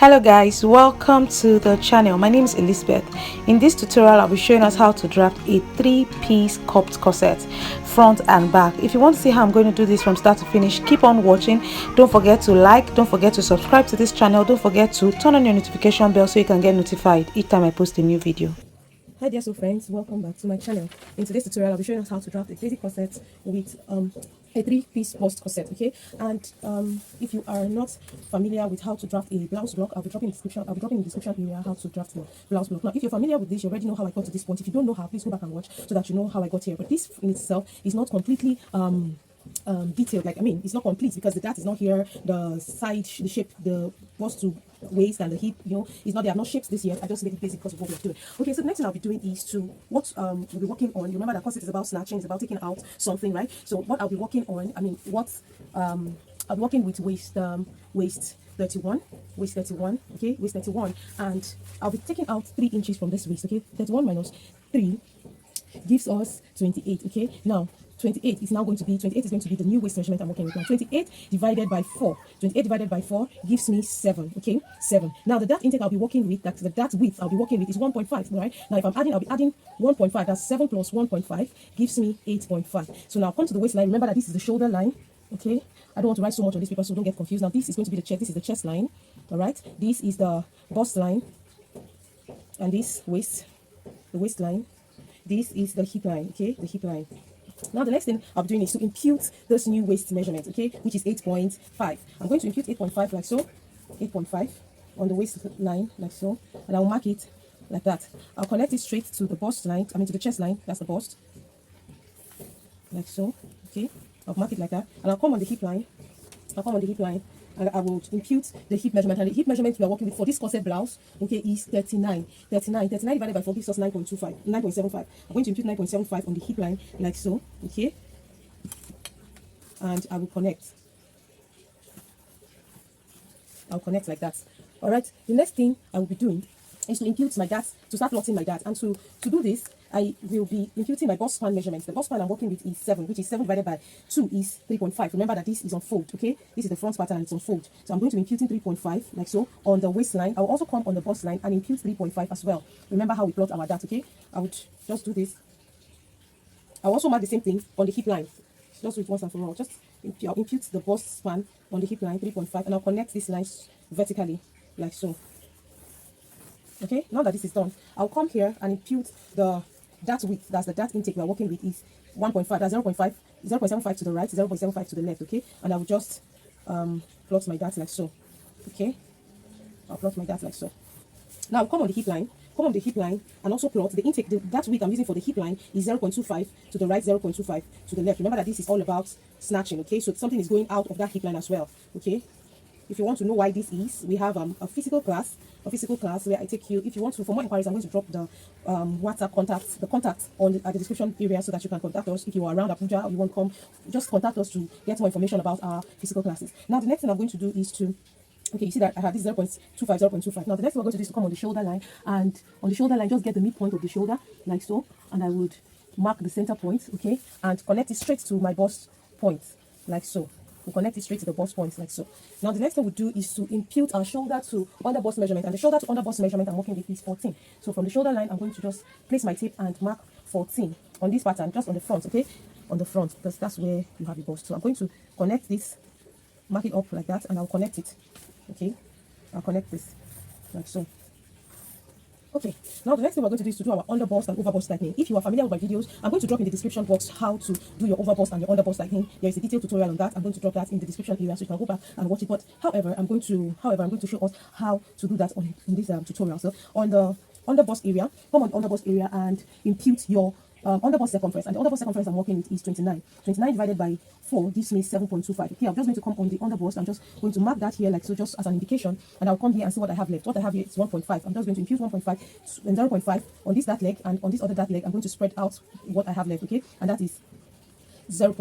Hello guys, welcome to the channel. My name is Elizabeth. In this tutorial I'll be showing us how to draft a 3-piece cupped corset front and back. If you want to see how I'm going to do this from start to finish, keep on watching. Don't forget to like, don't forget to subscribe to this channel, don't forget to turn on your notification bell so you can get notified each time I post a new video. Hi dear friends, welcome back to my channel. In today's tutorial I'll be showing us how to draft a basic corset with a 3-piece bust corset. Okay, and if you are not familiar with how to draft a blouse block, I'll be dropping in the description area how to draft your blouse block. Now if you're familiar with this, you already know how I got to this point. If you don't know how, please go back and watch so that you know how I got here. But this in itself is not completely detailed, it's not complete because the dart is not here, the side, the shape, the bust to waist and the hip, it's not, they have not shaped this yet. I just made it basic because of what we're doing. Okay, so the next thing I'll be doing is to we'll be working on. You remember that corset is about snatching, it's about taking out something, right? So what I'll be working on, I'll be working with waist 31, okay, waist 31, and I'll be taking out 3 inches from this waist. Okay, 31 minus 3 gives us 28. Okay, now 28 is going to be the new waist measurement I'm working with now. 28 divided by 4 gives me 7. Okay, 7. Now the dart intake I'll be working with, the dart width I'll be working with is 1.5. Right now, if I'm adding, I'll be adding 1.5. That's 7 plus 1.5 gives me 8.5. So now come to the waistline. Remember that this is the shoulder line. Okay, I don't want to write so much on this paper, so don't get confused. Now this is going to be the chest. This is the chest line. All right, this is the bust line, and this the waistline. This is the hip line. Okay, the hip line. Now the next thing I'll be doing is to impute this new waist measurement, okay, which is 8.5. I'm going to impute 8.5 like so, 8.5 on the waistline like so, and I'll mark it like that. I'll connect it straight to the bust line, to the chest line, that's the bust, like so, okay. I'll mark it like that, and I'll come on the hip line, and I will impute the hip measurement. And the hip measurement we are working with for this corset blouse, okay, is 39 divided by 4 gives us 9.75. I'm going to impute 9.75 on the hip line like so, okay, and I will connect. I'll connect like that. All right, the next thing I will be doing is to impute my dart, to start plotting my dart. And to do this, I will be imputing my bust span measurements. The bust span I'm working with is 7, which is 7 divided by 2 is 3.5. Remember that this is on fold, okay? This is the front pattern and it's on fold. So I'm going to be imputing 3.5, like so, on the waistline. I will also come on the bust line and impute 3.5 as well. Remember how we plot our dart, okay? I would just do this. I'll also mark the same thing on the hip line. Just do it once and for all. I'll impute the bust span on the hip line, 3.5, and I'll connect these lines vertically, like so. Okay, now that this is done, I'll come here and impute the dart width. That's the dart intake we are working with is 1.5. That's 0.75 to the right, 0.75 to the left. Okay, and I will just plot my dart like so. Okay, I'll plot my dart like so. Now I'll come on the hip line, and also plot the intake. The dart width I'm using for the hip line is 0.25 to the right, 0.25 to the left. Remember that this is all about snatching. Okay, so something is going out of that hip line as well. Okay. If you want to know why this is, we have a physical class where I take you. If you want to, for more inquiries, I'm going to drop the WhatsApp contact at the description area so that you can contact us. If you are around Abuja or you want to come, just contact us to get more information about our physical classes. Now the next thing I'm going to do is to, okay, you see that I have this 0.25. Now the next thing we're going to do is to come on the shoulder line, and on the shoulder line, just get the midpoint of the shoulder like so, and I would mark the center point, okay, and connect it straight to my bust point like so. We'll connect it straight to the bust points like so. Now the next thing we do is to impute our shoulder to under bust measurement, and the shoulder to under bust measurement I'm working with is 14. So from the shoulder line, I'm going to just place my tape and mark 14 on this pattern, just on the front, okay, on the front, because that's where you have the bust. So I'm going to connect this, mark it up like that, and I'll connect it. Okay, I'll connect this like so. Okay, now the next thing we're going to do is to do our under bust and over bust tightening. If you are familiar with my videos, I'm going to drop in the description box how to do your over bust and your under bust tightening. There is a detailed tutorial on that. I'm going to drop that in the description area so you can go back and watch it. But however, I'm going to show us how to do that in this tutorial. So on the under bust area, come on under bust area and impute your under bust circumference, and the under bust circumference I'm working with is 29. 29 divided by 4 gives me 7.25. Okay, I'm just going to come on the under bust. I'm just going to mark that here like so, just as an indication, and I'll come here and see what I have left. What I have here is 1.5. I'm just going to impute 1.5 and 0.5 on this dart leg, and on this other dart leg, I'm going to spread out what I have left. Okay, and that is that's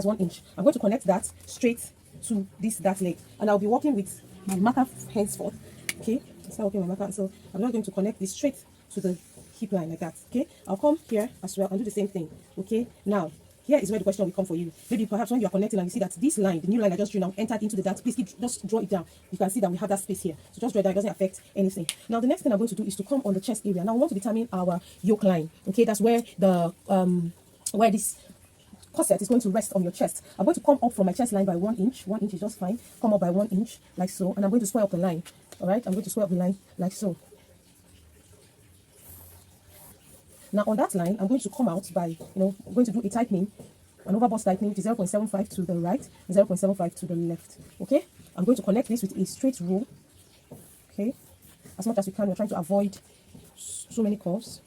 1 inch. I'm going to connect that straight to this dart leg, and I'll be working with my marker henceforth. Okay, start working my marker. So I'm not going to connect this straight to the hip line like that. Okay, I'll come here as well and do the same thing. Okay, now here is where the question will come for you. Maybe perhaps when you are connecting and you see that this line, the new line I just drew now, entered into the dart, please just draw it down. You can see that we have that space here. So just draw it down, it doesn't affect anything. Now the next thing I'm going to do is to come on the chest area. Now we want to determine our yoke line. Okay, that's where the where this corset is going to rest on your chest. I'm going to come up from my chest line by 1 inch. 1 inch is just fine. Come up by 1 inch like so, and I'm going to square up the line. All right, I'm going to square up the line like so. Now on that line, I'm going to come out by, I'm going to do a tightening, an overbust tightening to 0.75 to the right, 0.75 to the left. Okay, I'm going to connect this with a straight rule. Okay, as much as we can, we're trying to avoid so many curves.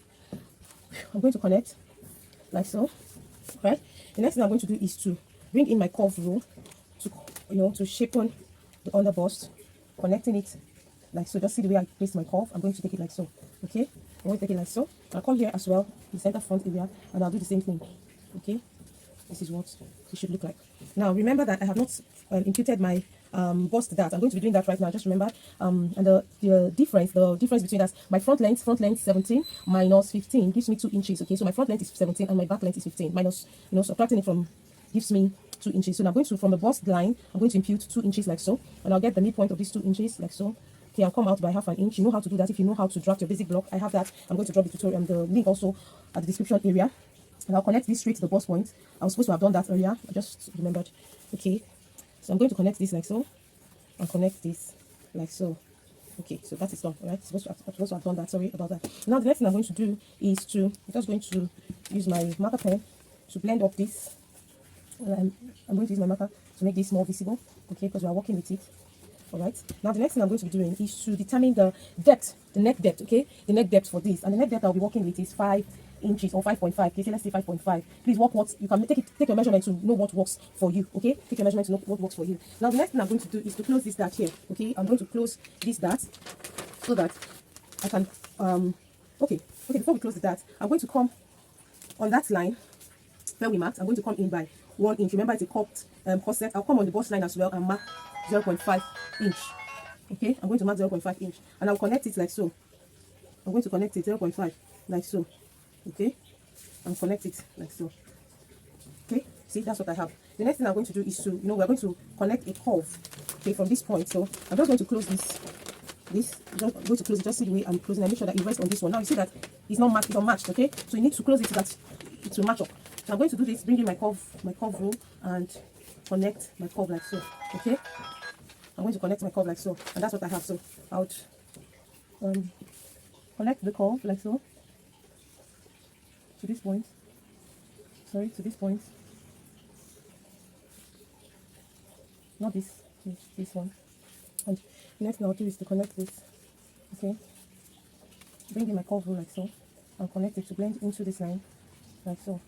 I'm going to connect like so. Right. The next thing I'm going to do is to bring in my curve rule to, to shapen the underbust, connecting it like so. Just see the way I place my curve. I'm going to take it like so. Okay, I'm going to take it like so. I'll come here as well, the center front area, and I'll do the same thing. Okay, this is what it should look like. Now remember that I have not imputed my bust dart. I'm going to be doing that right now. Just remember, and the difference between that, my front length 17 minus 15 gives me 2 inches. Okay, so my front length is 17 and my back length is 15. Minus, subtracting it from gives me 2 inches. So now I'm going to, from the bust line, I'm going to impute 2 inches like so, and I'll get the midpoint of these 2 inches like so. Okay, I'll come out by half an inch. You know how to do that if you know how to draft your basic block. I have that. I'm going to drop the tutorial and the link also at the description area. And I'll connect this straight to the bust point. I was supposed to have done that earlier. I just remembered. Okay, so I'm going to connect this like so, and connect this like so. Okay, so that is done. All right, I'm supposed to have done that. Sorry about that. Now the next thing I'm going to do is I'm just going to use my marker pen to blend up this. I'm going to use my marker to make this more visible. Okay, because we are working with it. All right, now the next thing I'm going to be doing is to determine the depth, the neck depth. Okay, the neck depth for this, and the neck depth I'll be working with is 5 inches or 5.5. Okay, let's say 5.5. Please work what you can take your measurement to know what works for you. Okay, take your measurement to know what works for you. Now the next thing I'm going to do is to close this dart here. Okay, I'm going to close this dart so that I can okay, before we close the dart, I'm going to come on that line where we marked. I'm going to come in by 1 inch. Remember, it's a cupped corset. I'll come on the bust line as well and mark 0.5 inch. Okay, I'm going to mark 0.5 inch, and I'll connect it like so. I'm going to connect it 0.5 like so. Okay, and connect it like so. Okay, see, that's what I have. The next thing I'm going to do is to, we're going to connect a curve. Okay, from this point. So I'm just going to close this. I'm going to close it. Just see the way I'm closing. I make sure that it rests on this one. Now you see that it's not matched. It's unmatched. Okay, so you need to close it so that it will match up. So I'm going to do this. Bring in my curve rule and connect my curve like so. Okay, I'm going to connect my curve like so, and that's what I have. So I would connect the curve like so to this point. Sorry, to this point. Not this one. And the next thing I'll do is to connect this. Okay, bring in my curve rule like so, and connect it to blend into this line like so.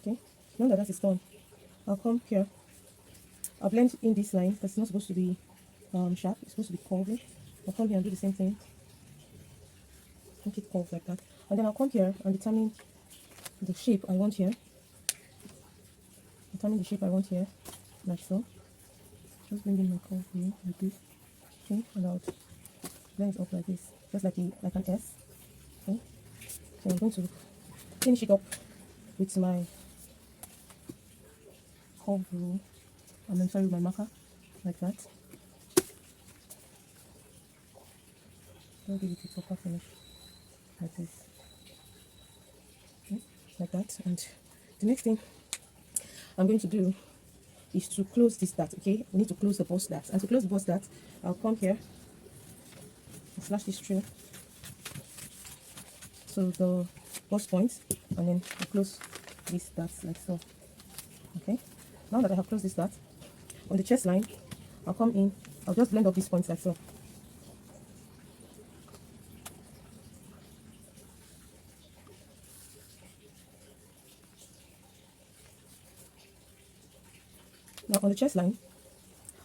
Okay, now that is done, I'll come here. I'll blend in this line because it's not supposed to be sharp. It's supposed to be curvy. I'll come here and do the same thing. Make it curved like that, and then I'll come here and determine the shape I want here. Determine the shape I want here, like so. Just bring in my curve here like this. Okay, and I'll blend it up like this, just like an S. Okay, so I'm going to finish it up with my curve rule. I'm sorry, with my marker, like that. Don't give it a proper finish, like this. Okay, like that. And the next thing I'm going to do is to close this dart. Okay, we need to close the bust dart, and to close the bust dart, I'll come here and slash this through to the bust point, and then I'll close this dart like so. Okay, now that I have closed this dart on the chest line, I'll come in. I'll just blend up these points like so. Now on the chest line,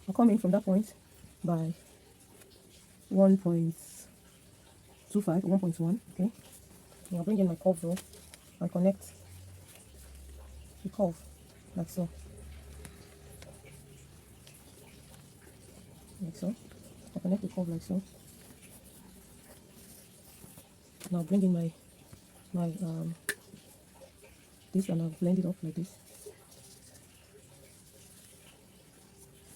I'll come in from that point by 1.25 or 1.1. Okay, and I'll bring in my curve rule and connect the curve like so. Like so. I'll connect the curve like so. Now bring in my this, and I'll blend it up like this.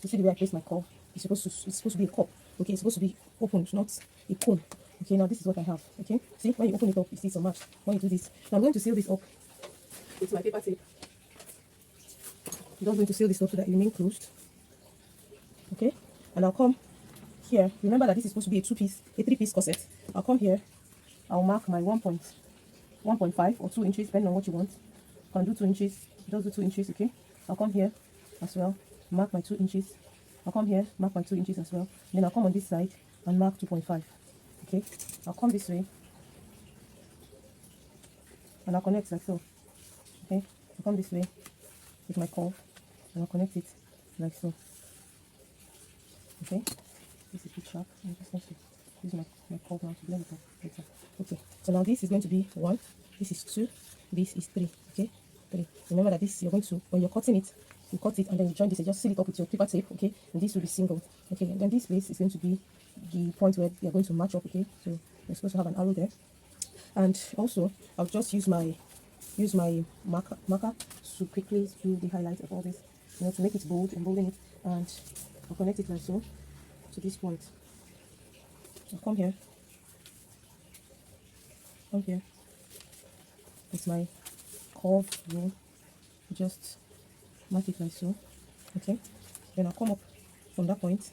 You see the way I place my curve? It's supposed to be a cup. Okay, it's supposed to be opened, not a cone. Okay, now this is what I have. Okay, see, when you open it up, you see it's a match. When you do this, now I'm going to seal this up with my paper tape. I'm just going to seal this up so that it remains closed. Okay, and I'll come here. Remember that this is supposed to be a 3-piece corset. I'll come here. I'll mark my 1.5 or 2 inches, depending on what you want. You can do 2 inches. Just do 2 inches. Okay, I'll come here as well. Mark my 2 inches. I'll come here, mark my 2 inches as well. Then I'll come on this side and mark 2.5. Okay, I'll come this way and I'll connect like so. Okay, I'll come this way with my curve and I'll connect it like so. Okay, this is a bit sharp. I'm just going to use my curve now to blend it up later. Okay, so now this is going to be 1, this is 2, this is 3. Okay, 3. Remember that this, you're going to, when you're cutting it, you cut it and then you join this, you just seal it up with your paper tape. Okay, and this will be single. Okay, and then this place is going to be the point where you're going to match up. Okay, so you're supposed to have an arrow there. And also I'll just use my marker to quickly do the highlight of all this, you know, to make it bold, embolden it, and I'll connect it like so to this point. I'll come here with my curve rule, just mark it like so. Okay, then I'll come up from that point,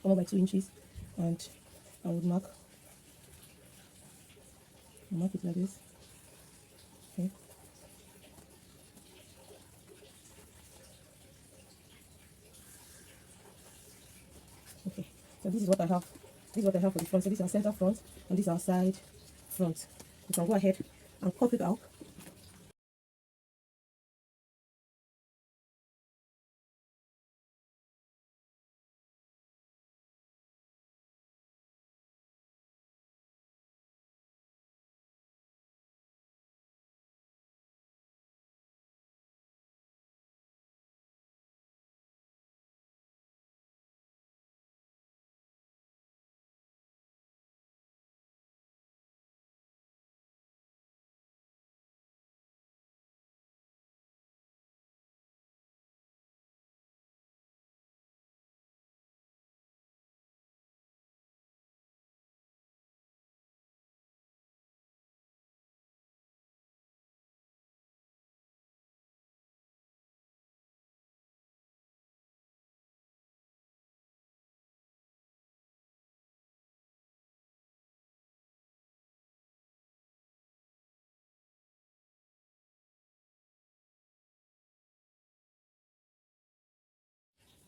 come up by 2 inches, and I would mark it like this. Okay, okay, so this is what I have. This is what I have for the front. So this is our center front and this is our side front. You can go ahead and cut it out.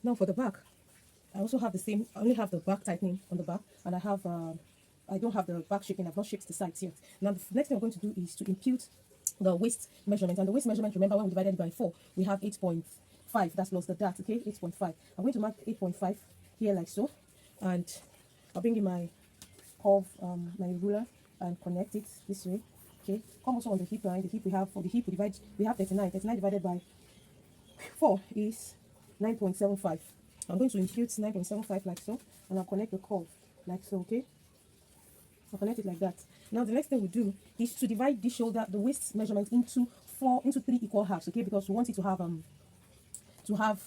Now for the back, I also have the same. I only have the back tightening on the back, and I have I don't have the back shaping. I've not shaped the sides yet. Now the next thing I'm going to do is to impute the waist measurement, and the waist measurement, remember when we divided it by 4, we have 8.5. That's plus the dart. Okay, 8.5. I'm going to mark 8.5 here like so, and I'll bring in my curve, my ruler, and connect it this way. Okay, come also on the hip line. The hip we have, for the hip we have 39. 39 divided by 4 is 9.75. I'm going to impute 9.75 like so, and I'll connect the curve like so. Okay, I'll connect it like that. Now the next thing we do is to divide the shoulder, the waist measurement into 3 equal halves. Okay, because we want it to have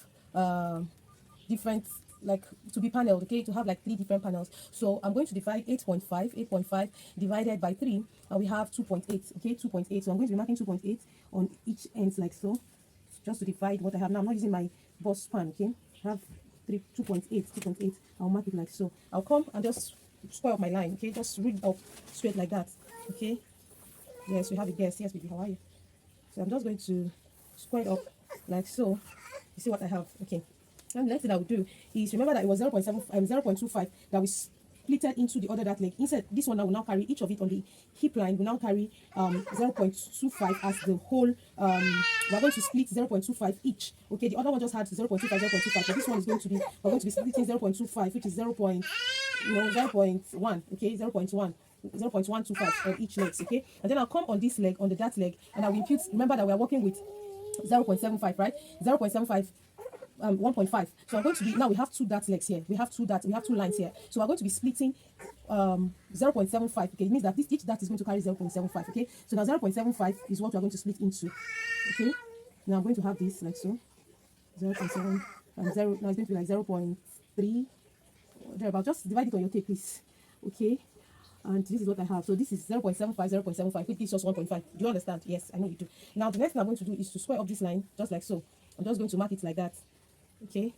different, like, to be paneled. Okay, to have like 3 different panels. So I'm going to divide 8.5 divided by 3, and we have 2.8. Okay, 2.8. So I'm going to be marking 2.8 on each end like so, just to divide what I have. Now I'm not using my bust span. Okay, I have 2.8. I'll mark it like so. I'll come and just square up my line. Okay, just read up straight like that. Okay, yes, we have it. Yes, baby, how are you? So I'm just going to square it up like so. You see what I have? Okay, and the next thing I will do is, remember that it was 0.25 that we splitted into the other dart leg. Instead, this one now will now carry each of it on the hip line. Will now carry 0.25 as the whole. We're going to split 0.25 each. Okay, the other one just had 0.25. So this one is going to be, we're going to be splitting 0.25, which is 0.1. Okay, 0.125 on each legs. Okay, and then I'll come on this leg, on the dart leg, and I will impute. Remember that we are working with 0.75, right? 0.75 1.5. So I'm going to be, now we have two dart legs here. We have two lines here. So we're going to be splitting 0.75. Okay, it means that each dart is going to carry 0.75. Okay, so now 0.75 is what we're going to split into. Okay, now I'm going to have this like so. 0.7 and 0. Now it's going to be like 0.3. Thereabout. Just divide it on your tape, please. Okay, and this is what I have. So this is 0.75, 0.75, which gives us 1.5. Do you understand? Yes, I know you do. Now the next thing I'm going to do is to square up this line just like so. I'm just going to mark it like that. Okay,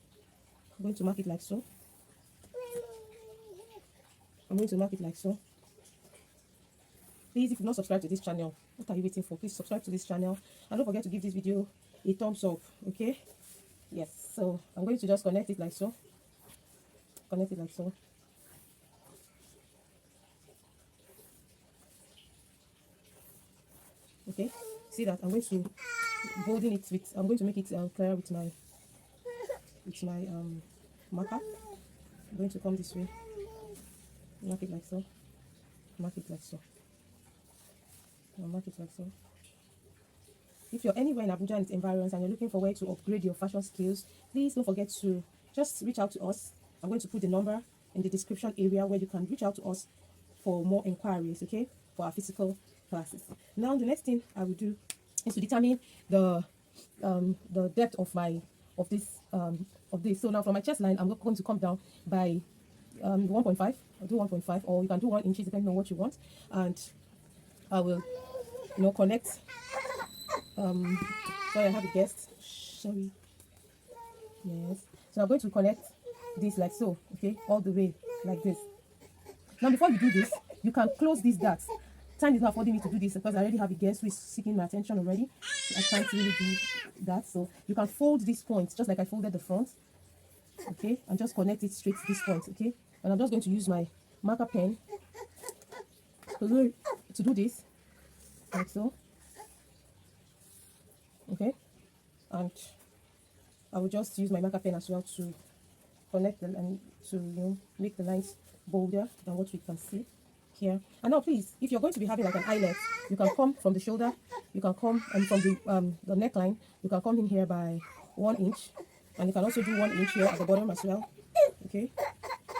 I'm going to mark it like so. I'm going to mark it like so. Please, if you've not subscribed to this channel, what are you waiting for? Please subscribe to this channel and don't forget to give this video a thumbs up. Okay, yes. So I'm going to just connect it like so. Connect it like so. Okay, see that I'm going to bolding it with, I'm going to make it clear with my marker. I'm going to come this way, mark it like so, mark it like so, I'll mark it like so. If you're anywhere in Abuja and its environs and you're looking for where to upgrade your fashion skills, please don't forget to just reach out to us. I'm going to put the number in the description area where you can reach out to us for more inquiries, okay, for our physical classes. Now the next thing I will do is to determine the depth of this. So now from my chest line, I'm going to come down by 1.5. I'll do 1.5, or you can do 1 inch depending on what you want, and I will, connect. Sorry, I have a guest. Sorry. Yes. So I'm going to connect this like so. Okay, all the way like this. Now before you do this, you can close these darts. Time is not affording me to do this because I already have a guest who is seeking my attention already. I can't really do that. So you can fold these points just like I folded the front. Okay, and just connect it straight to this point. Okay, and I'm just going to use my marker pen to do this like so. Okay, and I will just use my marker pen as well to connect them and to make the lines bolder than what we can see here. And now please, if you're going to be having like an eyelet, you can come from the shoulder, you can come, and from the neckline, you can come in here by 1 inch, and you can also do 1 inch here at the bottom as well. Okay,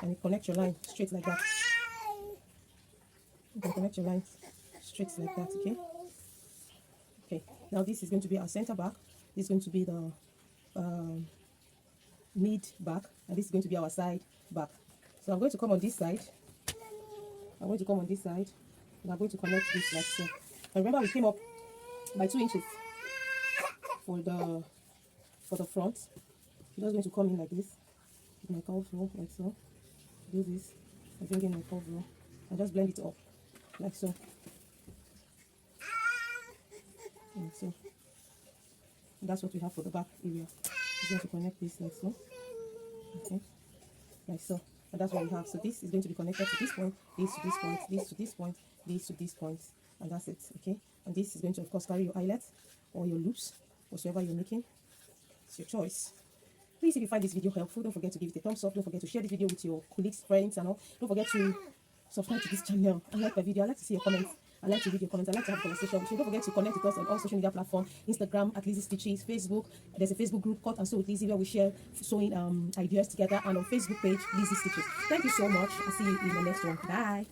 and you connect your line straight like that. You can connect your line straight like that. Okay. Okay, now this is going to be our center back. This is going to be the mid back, and this is going to be our side back. So I'm going to come on this side. I'm going to come on this side, and I'm going to connect this like so. And remember, we came up by 2 inches for the front. I'm just going to come in like this with my curve roll, like so. Do this. I bring in my curve roll and just blend it up like so. And so that's what we have for the back area. Just going to connect this like so. Okay, like so. And that's what we have. So this is going to be connected to this point, this to this point, this to this point, this to this point, and that's it. Okay, and this is going to of course carry your eyelet or your loops, whatsoever you're making. It's your choice. Please, if you find this video helpful, don't forget to give it a thumbs up. Don't forget to share this video with your colleagues, friends, and all. Don't forget to subscribe to this channel and like my video. I like to see your comments. I like to read your comments. I like to have a conversation with you. Don't forget to connect with us on all social media platforms: Instagram at Lizzie Stitches, Facebook. There's a Facebook group, Cut and Sew with Lizzie, where we share sewing ideas together, and on Facebook page Lizzie Stitches. Thank you so much. I'll see you in the next one. Bye.